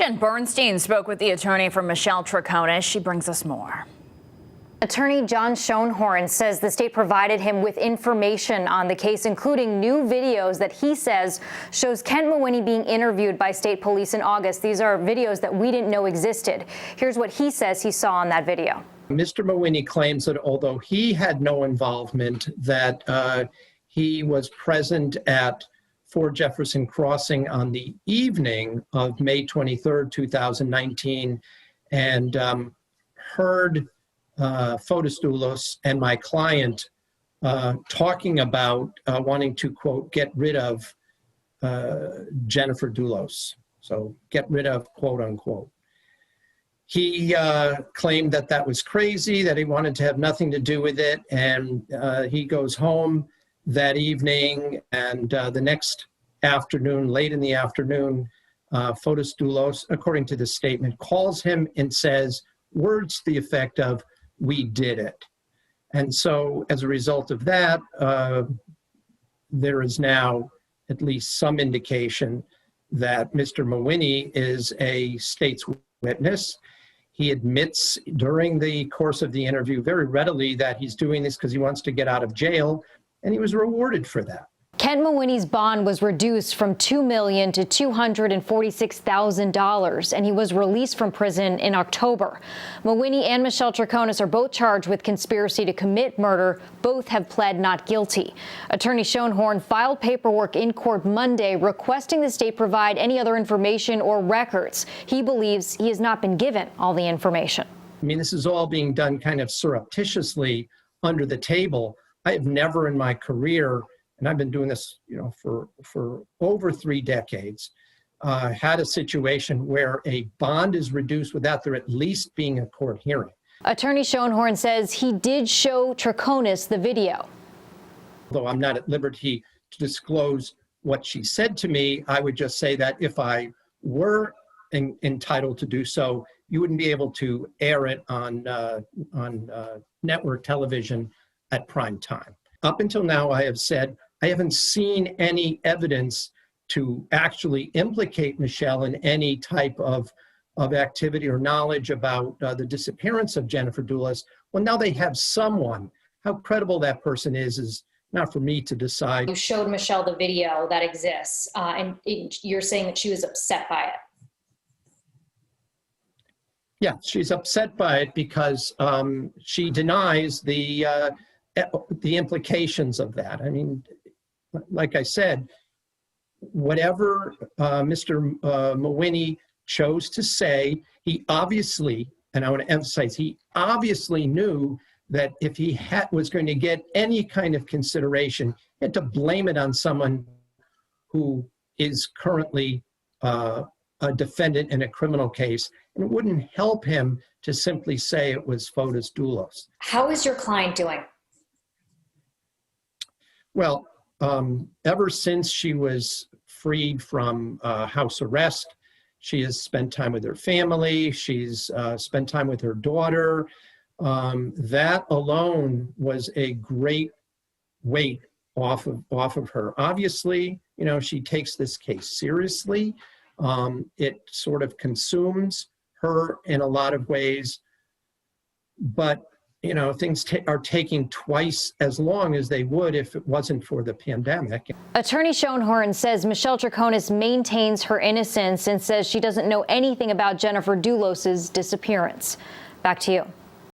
Jen Bernstein spoke with the attorney for Michelle Troconis. She brings us more. Attorney Jon Shoenhorn says the state provided him with information on the case, including new videos that he says shows Kent Mawhinney being interviewed by state police in August. These are videos that we didn't know existed. Here's what he says he saw on that video. Mr. Mawhinney claims that although he had no involvement, that he was present at Fort Jefferson Crossing on the evening of May 23rd, 2019, and heard Fotis Dulos and my client talking about wanting to, quote, get rid of Jennifer Dulos. So get rid of, quote unquote. He claimed that that was crazy, that he wanted to have nothing to do with it. And he goes home that evening, and the next afternoon, late in the afternoon, Fotis Dulos, according to the statement, calls him and says words to the effect of, "We did it." And so as a result of that, there is now at least some indication that Mr. Mawhinney is a state's witness. He admits during the course of the interview very readily that he's doing this because he wants to get out of jail, and he was rewarded for that. Kent Mawhinney's bond was reduced from $2 million to $246,000, and he was released from prison in October. Mawhinney and Michelle Troconis are both charged with conspiracy to commit murder. Both have pled not guilty. Attorney Shoenhorn filed paperwork in court Monday requesting the state provide any other information or records. He believes he has not been given all the information. I mean, this is all being done kind of surreptitiously under the table. I have never in my career, and I've been doing this, for over 3 decades, had a situation where a bond is reduced without there at least being a court hearing. Attorney Shoenhorn says he did show Troconis the video. Although I'm not at liberty to disclose what she said to me, I would just say that if I were entitled to do so, you wouldn't be able to air it on network television at prime time. Up until now, I have said I haven't seen any evidence to actually implicate Michelle in any type of activity or knowledge about the disappearance of Jennifer Dulos. Well, now they have someone. How credible that person is not for me to decide. You showed Michelle the video that exists, and you're saying that she was upset by it. Yeah, she's upset by it because she denies the implications of that. I mean, like I said, whatever Mr. Mawhinney chose to say, he obviously, and I want to emphasize, he obviously knew that if he was going to get any kind of consideration, he had to blame it on someone who is currently a defendant in a criminal case, and it wouldn't help him to simply say it was Fotis Dulos. How is your client doing? Well, ever since she was freed from house arrest, she has spent time with her family. She's spent time with her daughter. That alone was a great weight off of her. Obviously, she takes this case seriously. It sort of consumes her in a lot of ways, but things are taking twice as long as they would if it wasn't for the pandemic. Attorney Shoenhorn says Michelle Troconis maintains her innocence and says she doesn't know anything about Jennifer Dulos' disappearance. Back to you.